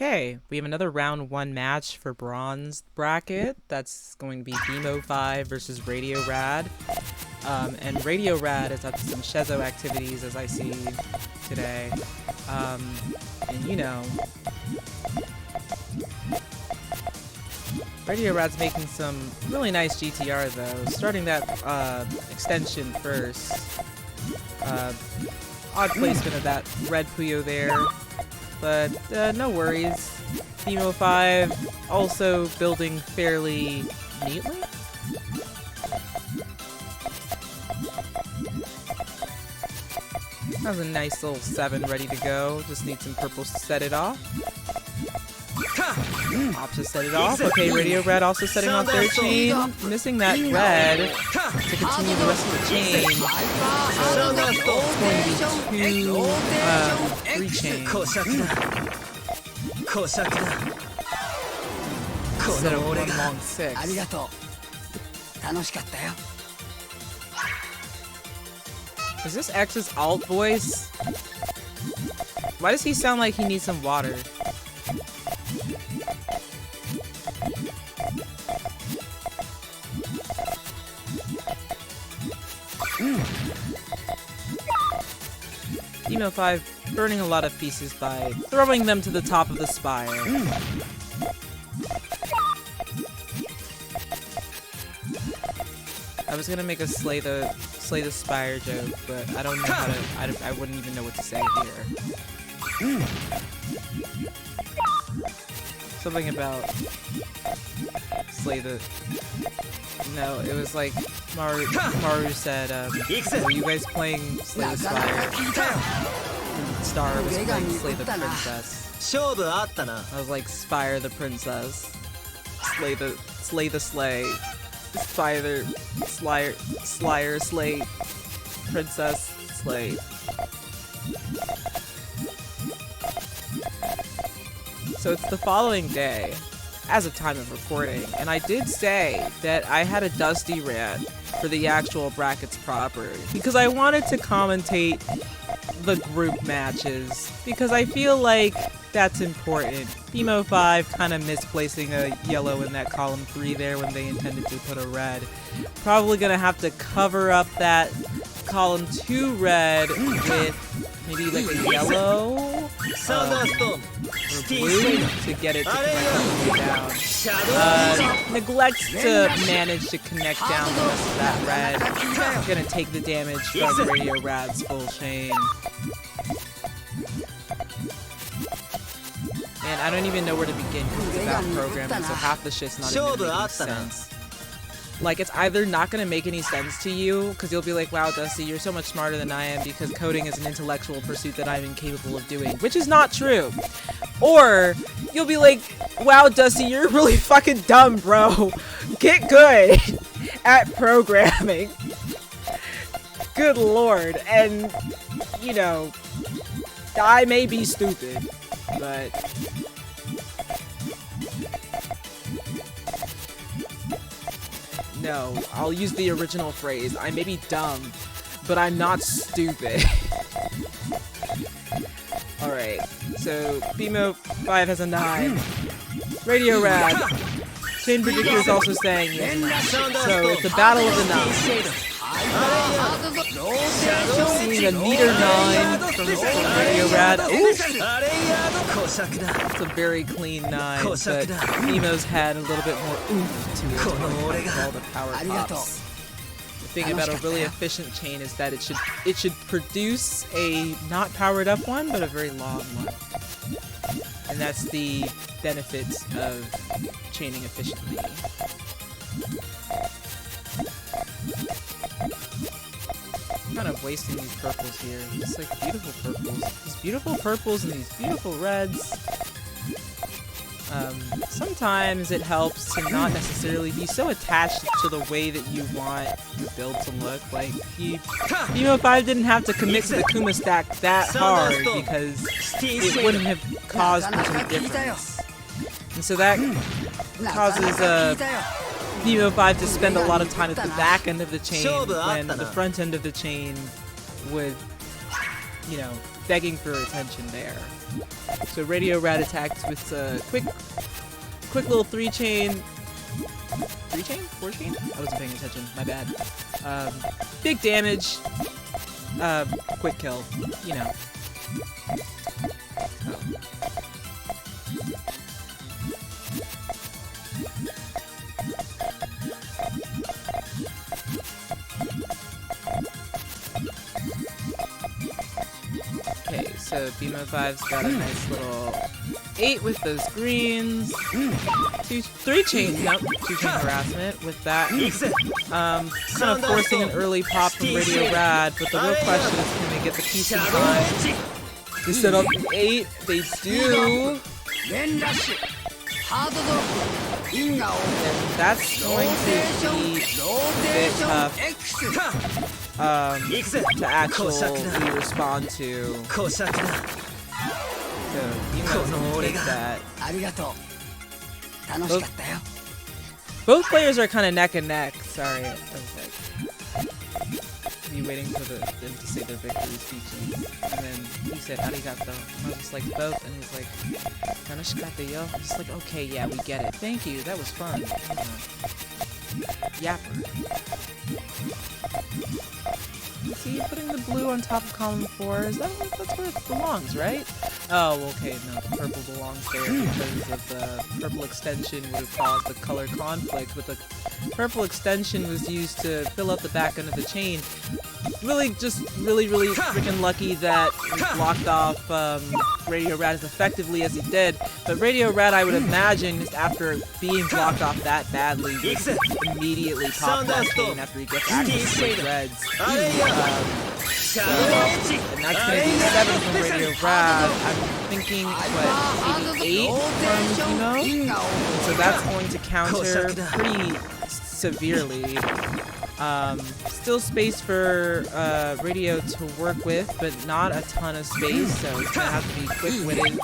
Okay, we have another round 1 match for bronze bracket. That's going to be Bemo5 versus RadioRad. And RadioRad is up to some Schezo activities, as I see today. And you know, RadioRad's making some really nice GTR though. Starting that extension first. Odd placement of that red Puyo there. But no worries. Bemo5 also building fairly neatly. That was a nice little 7 ready to go. Just need some purples to set it off. Ops to set it off. Okay, RadioRad also setting on third chain. Missing that red to continue the rest of the chain. So it's going to be 3 chains. Instead of one long 6. Is this X's alt voice? Why does he sound like he needs some water? Bemo5 burning a lot of pieces by throwing them to the top of the spire. I was gonna make a slay the spire joke, but I don't know how to. I wouldn't even know what to say here. Something about slay the. No, it was like Maru said. Were you guys playing Slay the Spire? And Star was playing Slay the Princess. I was like Spire the Princess, Slay the Slay, Spire Slayer Slay, Princess Slay. So it's the following day, as of time of recording, and I did say that I had a dusty rant for the actual brackets proper because I wanted to commentate the group matches because I feel like that's important. Bemo5 kind of misplacing a yellow in that column 3 there when they intended to put a red. Probably gonna have to cover up that column 2 red with maybe like a yellow or blue to get it to connect all the way down. Neglects to manage to connect down the rest of that red. Gonna take the damage from RadioRad's full chain. And I don't even know where to begin because it's about programming, so half the shit's not even making sense. Like, it's either not gonna make any sense to you, because you'll be like, wow, Dusty, you're so much smarter than I am because coding is an intellectual pursuit that I'm incapable of doing, which is not true. Or, you'll be like, wow, Dusty, you're really fucking dumb, bro. Get good at programming. Good lord. And, you know, I may be stupid, but... No, I'll use the original phrase. I may be dumb, but I'm not stupid. Alright, so Bemo5 has a 9. RadioRad. Chain Predictor is also saying he has a 9. So it's a battle of the 9s. Seeing a neater 9 from RadioRad. It's a very clean 9, but Bemo's had a little bit more oomph to it with all the power pops. The thing about a really efficient chain is that it should produce a not powered up one, but a very long one. And that's the benefits of chaining efficiently. I'm kind of wasting these purples here. It's like beautiful purples. These beautiful purples and these beautiful reds. Sometimes it helps to not necessarily be so attached to the way that you want your build to look. Like, Bemo5 didn't have to commit to the Kuma stack that hard because it wouldn't have caused much of a difference. And so that causes Bemo5 to spend a lot of time at the back end of the chain when the front end of the chain would, you know, begging for attention there. So RadioRad attacks with a quick little 3-chain. 3-chain? 4-chain? I wasn't paying attention. My bad. Big damage. Quick kill. You know. Okay, so Bemo5's got a nice little 8 with those greens. 3-chain, nope, 2-chain harassment with that. Kind of forcing an early pop from RadioRad, but the real question is, can they get the piece in time to set up an 8? They do. And that's going to be a bit tough to actually respond to. So, you know, take that. Both players are kind of neck and neck. Sorry, I was like, be waiting for them to say their victory speeches, and then he said "arigato." And I was just like, both, and he's like, "Tanoshikatta yo." I'm just like, okay, yeah, we get it. Thank you, that was fun. Yapper. See, putting the blue on top of column 4, that's where it belongs, right? Oh, okay, no, the purple belongs there because of the purple extension would have caused the color conflict, but the purple extension was used to fill up the back end of the chain. Really freaking lucky that he blocked off RadioRad as effectively as he did, but RadioRad, I would imagine, after being blocked off that badly, would immediately pop that chain after he gets access to the reds. And that's going to be 7 from RadioRad. I'm thinking, what, maybe 8 from Bemo? So that's going to counter pretty severely. Still space for Radio to work with, but not a ton of space, so it's going to have to be quick-witted.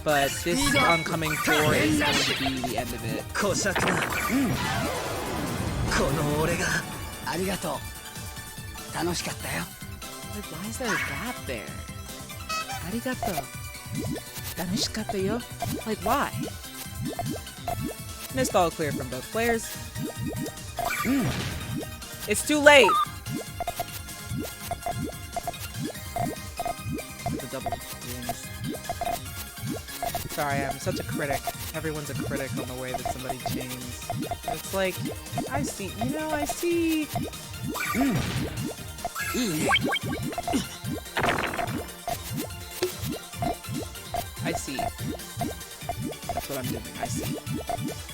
But this oncoming 4 is going to be the end of it. Like, why is there a gap there? Arigato. Tanoshikatta yo. Like, why? Missed all clear from both players. It's too late! The double greens. Sorry, I'm such a critic. Everyone's a critic on the way that somebody chains. It's like, I see, you know, I see... I see. That's what I'm doing, I see.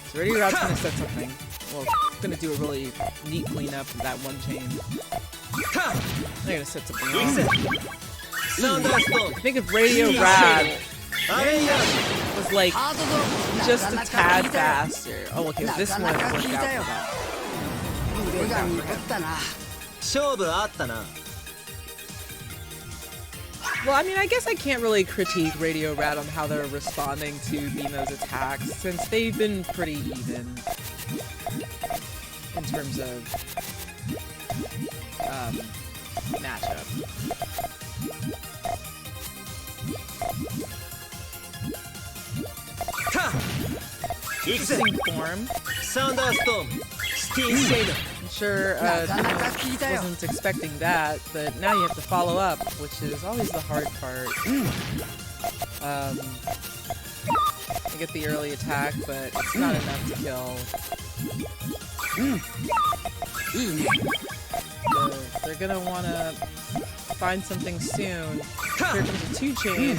So RadioRad's gonna set something. Well, gonna do a really neat cleanup of that one chain. They're gonna set something else. I think if RadioRad was like just a tad faster. Oh, okay, this one worked out for that. Well, I mean, I guess I can't really critique RadioRad on how they're responding to Bemo's attacks, since they've been pretty even in terms of matchup. Interesting form. I'm sure wasn't expecting that, but now you have to follow up, which is always the hard part. You get the early attack, but it's not enough to kill. So they're gonna want to find something soon. Here comes a 2-chain.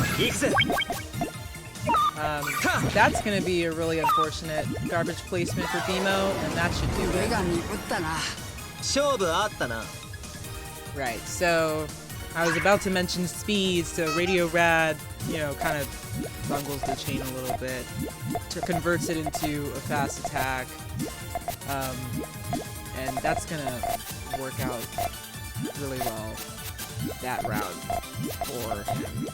That's gonna be a really unfortunate garbage placement for Bemo, and that should do it. Right, so I was about to mention speed, so RadioRad, you know, kind of bungles the chain a little bit, converts it into a fast attack, and that's gonna work out really well that round for him.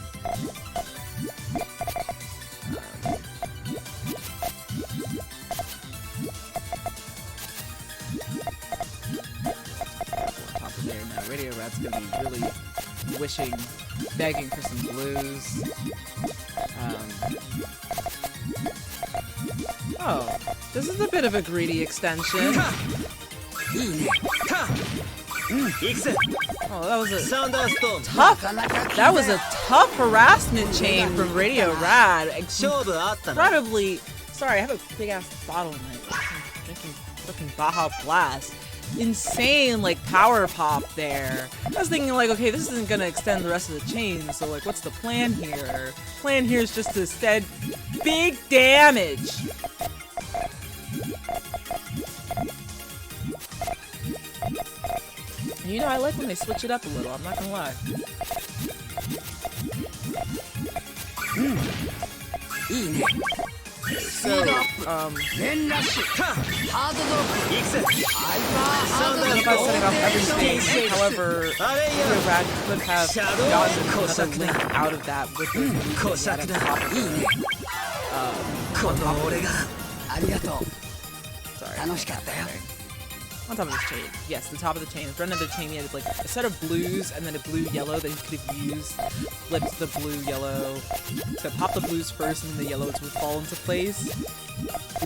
On top of there now, RadioRad's gonna be really wishing begging for some blues. Oh, this is a bit of a greedy extension. Oh, that was a tough. That was a tough harassment chain from RadioRad. Incredibly. Sorry, I have a big ass bottle in my. I'm drinking fucking Baja Blast. Insane, like, power pop there. I was thinking, like, okay, this isn't gonna extend the rest of the chain, so, like, what's the plan here? Plan here is just to instead big damage. You know, I like when they switch it up a little, I'm not gonna lie. So, I don't know if I was setting off everything, however, RadioRad could have gotten another link out of that with the right on top of this chain. Yes, the top of the chain. At the front of the chain, he had like a set of blues and then a blue-yellow that he could have used. Flipped the blue-yellow to pop the blues first, and then the yellows would fall into place.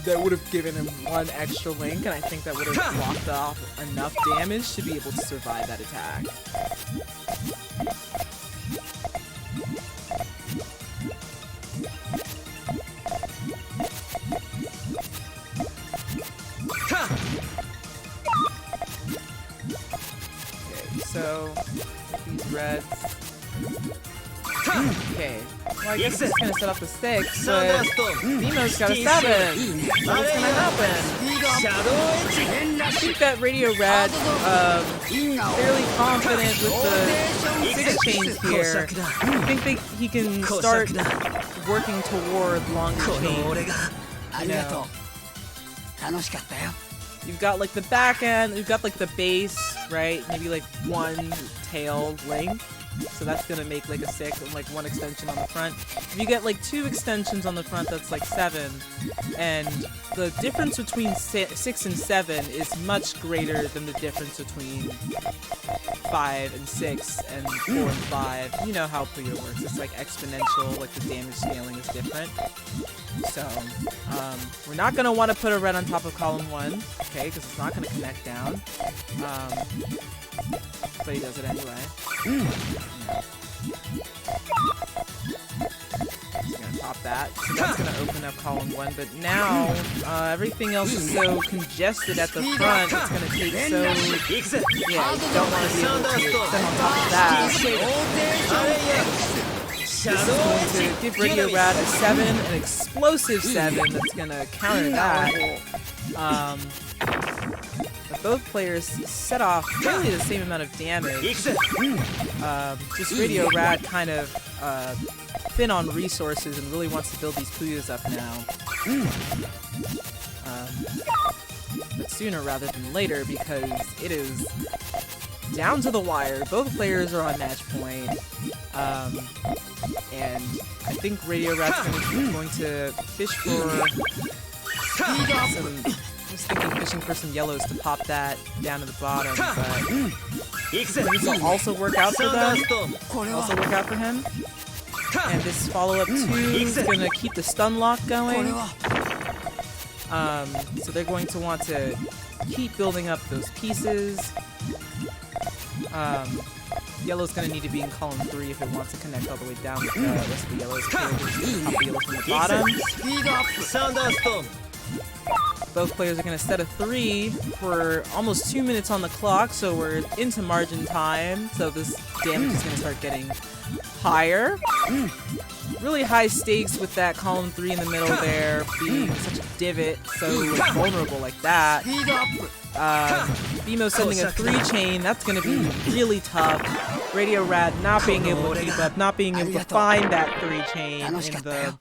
That would have given him one extra link, and I think that would have blocked off enough damage to be able to survive that attack. So, these reds. Okay. Well, I guess it's gonna set up the 6, but Bemo's got a 7. What's gonna happen? I think that RadioRad, fairly confident with the 6 chains here. I think he can start working toward longer chains. You know. You've got like the back end, you've got like the base, right? Maybe like one tail link. So that's gonna make like a 6 and like one extension on the front. If you get like 2 extensions on the front, that's like 7. And the difference between 6 and 7 is much greater than the difference between 5 and 6 and 4 and 5. You know how Puyo works. It's like exponential, like the damage scaling is different. So, we're not going to want to put a red on top of column 1, okay, because it's not going to connect down. But he does it anyway. Just going to pop that. So that's going to open up column 1, but now, everything else is so congested at the front, it's going to take so... Yeah, you don't want to be able to extend on top of that. This is going to give RadioRad a 7, an explosive 7 that's going to counter that. But both players set off really the same amount of damage. Just RadioRad kind of thin on resources and really wants to build these Puyos up now. But sooner rather than later, because it is down to the wire. Both players are on match point. And I think RadioRad's going to fish for some... I was thinking fishing for some yellows to pop that down to the bottom, but this will also work out for them. Also work out for him. And this follow-up 2 is going to keep the stun lock going. So they're going to want to keep building up those pieces. Yellow's going to need to be in column 3 if it wants to connect all the way down with the rest of the yellows. Pop the yellows from the bottom. Both players are going to set a 3 for almost 2 minutes on the clock, so we're into margin time. So this damage is going to start getting higher. Really high stakes with that column 3 in the middle there, being such a divot, so like, vulnerable like that. Bemo sending a 3 chain, that's going to be really tough. RadioRad not being able to keep up, not being able to find that 3 chain in the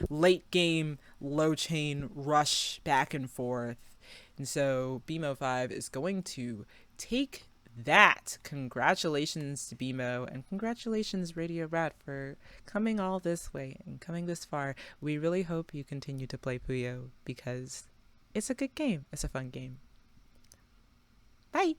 late game low chain rush back and forth. And so Bemo5 is going to take that. Congratulations to Bemo, and congratulations RadioRad for coming all this way and coming this far. We really hope you continue to play Puyo because it's a good game. It's a fun game. Bye!